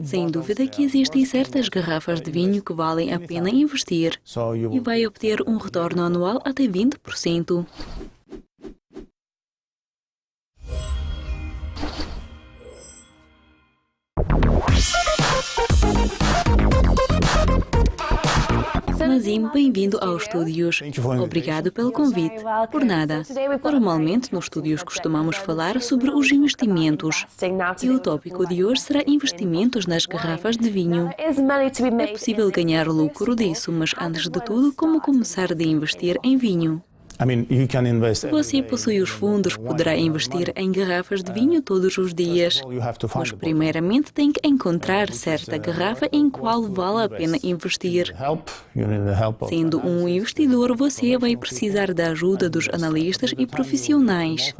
Sem dúvida que existem certas garrafas de vinho que valem a pena investir e vai obter um retorno anual até 20%. Nazim, bem-vindo aos estúdios. Obrigado pelo convite. Por nada. Normalmente, nos estúdios costumamos falar sobre os investimentos. E o tópico de hoje será investimentos nas garrafas de vinho. É possível ganhar lucro disso, mas antes de tudo, como começar a investir em vinho? Você possui os fundos, poderá investir em garrafas de vinho todos os dias. Mas primeiramente tem que encontrar certa garrafa em qual vale a pena investir. Sendo um investidor, você vai precisar da ajuda dos analistas e profissionais.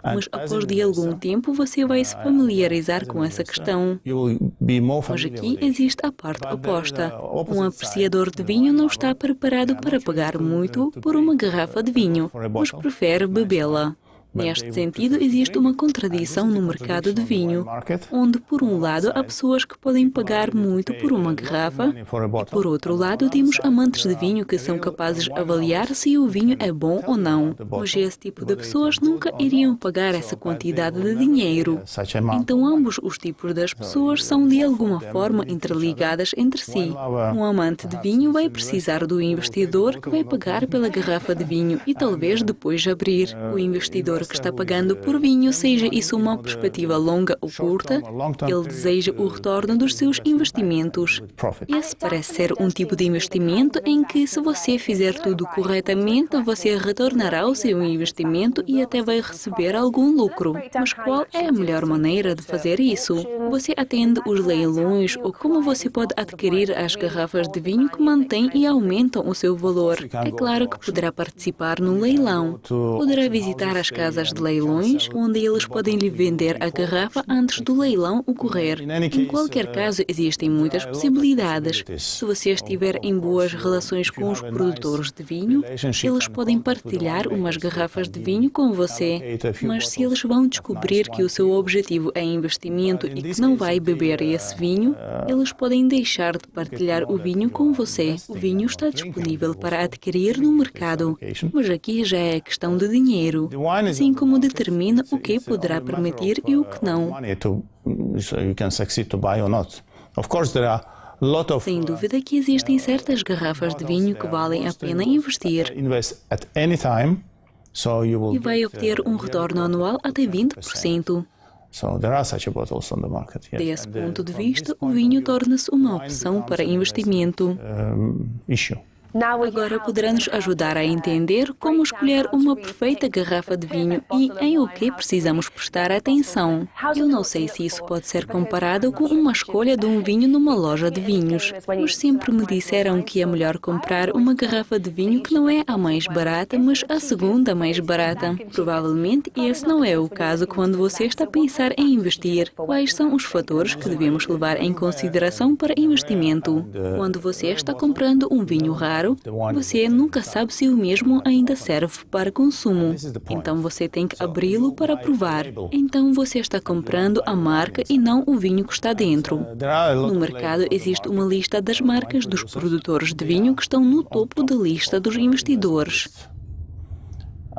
Mas após de algum tempo você vai se familiarizar com essa questão. Mas aqui existe a parte oposta. Um apreciador de vinho não está preparado para pagar muito por uma garrafa de vinho, mas prefere bebê-la. Neste sentido, existe uma contradição no mercado de vinho, onde, por um lado, há pessoas que podem pagar muito por uma garrafa, e, por outro lado, temos amantes de vinho que são capazes de avaliar se o vinho é bom ou não. Mas esse tipo de pessoas nunca iriam pagar essa quantidade de dinheiro. Então, ambos os tipos das pessoas são, de alguma forma, interligadas entre si. Um amante de vinho vai precisar do investidor que vai pagar pela garrafa de vinho e talvez depois abrir. O investidor que está pagando por vinho, seja isso uma perspectiva longa ou curta, ele deseja o retorno dos seus investimentos. Esse parece ser um tipo de investimento em que, se você fizer tudo corretamente, você retornará o seu investimento e até vai receber algum lucro. Mas qual é a melhor maneira de fazer isso? Você atende os leilões ou como você pode adquirir as garrafas de vinho que mantêm e aumentam o seu valor? É claro que poderá participar no leilão. Poderá visitar as casas de leilões, onde eles podem lhe vender a garrafa antes do leilão ocorrer. Em qualquer caso, existem muitas possibilidades. Se você estiver em boas relações com os produtores de vinho, eles podem partilhar umas garrafas de vinho com você. Mas se eles vão descobrir que o seu objetivo é investimento e que não vai beber esse vinho, eles podem deixar de partilhar o vinho com você. O vinho está disponível para adquirir no mercado, mas aqui já é questão de dinheiro, assim como determina o que poderá permitir e o que não. Sem dúvida que existem certas garrafas de vinho que valem a pena investir e vai obter um retorno anual até 20%. Desse ponto de vista, o vinho torna-se uma opção para investimento. Agora poderá nos ajudar a entender como escolher uma perfeita garrafa de vinho e em o que precisamos prestar atenção. Eu não sei se isso pode ser comparado com uma escolha de um vinho numa loja de vinhos, mas sempre me disseram que é melhor comprar uma garrafa de vinho que não é a mais barata, mas a segunda mais barata. Provavelmente esse não é o caso quando você está a pensar em investir. Quais são os fatores que devemos levar em consideração para investimento? Quando você está comprando um vinho raro, você nunca sabe se o mesmo ainda serve para consumo. Então você tem que abri-lo para provar. Então você está comprando a marca e não o vinho que está dentro. No mercado existe uma lista das marcas dos produtores de vinho que estão no topo da lista dos investidores.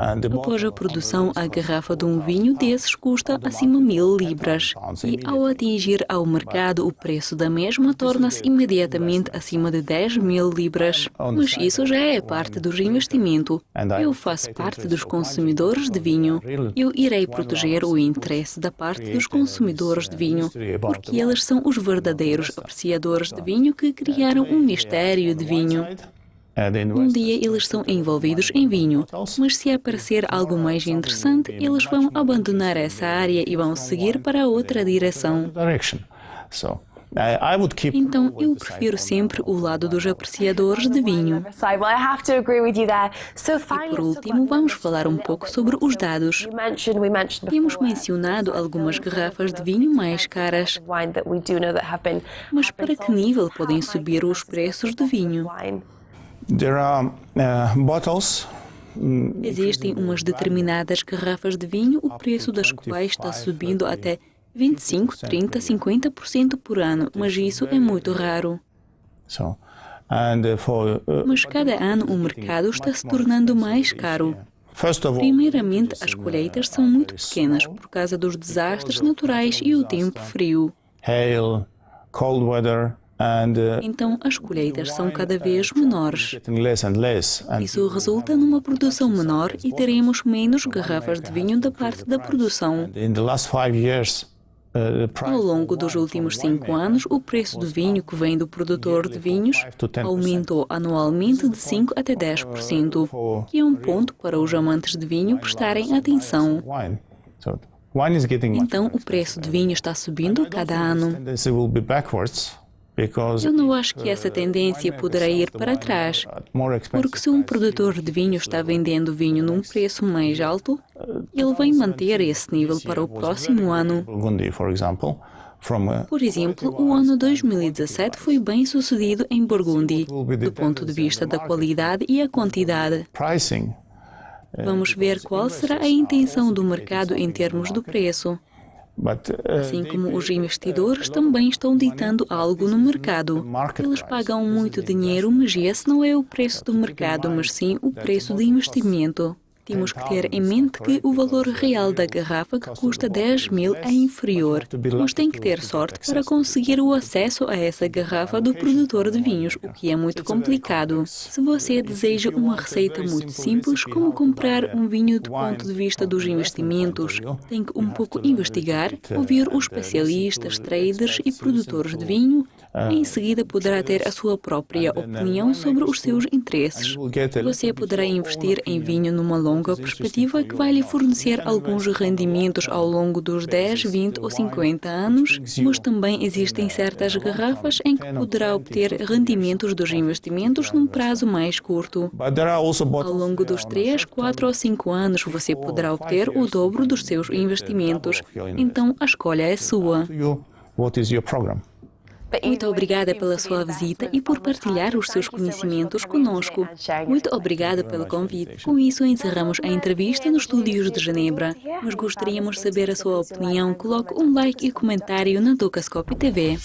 Após a produção, a garrafa de um vinho desses custa acima de 1.000 libras. E ao atingir ao mercado, o preço da mesma torna-se imediatamente acima de 10.000 libras. Mas isso já é parte do investimento. Eu faço parte dos consumidores de vinho. Eu irei proteger o interesse da parte dos consumidores de vinho, porque eles são os verdadeiros apreciadores de vinho que criaram um mistério de vinho. Um dia eles são envolvidos em vinho, mas se aparecer algo mais interessante, eles vão abandonar essa área e vão seguir para outra direção. Então, eu prefiro sempre o lado dos apreciadores de vinho. E por último, vamos falar um pouco sobre os dados. Temos mencionado algumas garrafas de vinho mais caras. Mas para que nível podem subir os preços de vinho? Existem umas determinadas garrafas de vinho, o preço das quais está subindo até 25, 30, 50% por ano, mas isso é muito raro. Mas cada ano o mercado está se tornando mais caro. Primeiramente, as colheitas são muito pequenas por causa dos desastres naturais e o tempo frio. Então, as colheitas são cada vez menores. Isso resulta numa produção menor e teremos menos garrafas de vinho da parte da produção. Ao longo dos últimos 5 anos, o preço do vinho que vem do produtor de vinhos aumentou anualmente de 5 até 10%, que é um ponto para os amantes de vinho prestarem atenção. Então, o preço de vinho está subindo a cada ano. Eu não acho que essa tendência poderá ir para trás, porque se um produtor de vinho está vendendo vinho num preço mais alto, ele vai manter esse nível para o próximo ano. Por exemplo, o ano 2017 foi bem sucedido em Burgundy, do ponto de vista da qualidade e a quantidade. Vamos ver qual será a intenção do mercado em termos do preço. Assim como os investidores também estão ditando algo no mercado. Eles pagam muito dinheiro, mas esse não é o preço do mercado, mas sim o preço de investimento. Temos que ter em mente que o valor real da garrafa que custa 10.000 é inferior, mas tem que ter sorte para conseguir o acesso a essa garrafa do produtor de vinhos, o que é muito complicado. Se você deseja uma receita muito simples, como comprar um vinho do ponto de vista dos investimentos, tem que um pouco investigar, ouvir os especialistas, traders e produtores de vinho. Em seguida, poderá ter a sua própria opinião sobre os seus interesses. Você poderá investir em vinho numa longa perspectiva que vai lhe fornecer alguns rendimentos ao longo dos 10, 20 ou 50 anos, mas também existem certas garrafas em que poderá obter rendimentos dos investimentos num prazo mais curto. Ao longo dos 3, 4 ou 5 anos, você poderá obter o dobro dos seus investimentos. Então, a escolha é sua. Muito obrigada pela sua visita e por partilhar os seus conhecimentos conosco. Muito obrigada pelo convite. Com isso, encerramos a entrevista nos estúdios de Genebra. Mas gostaríamos de saber a sua opinião. Coloque um like e comentário na Docascope TV.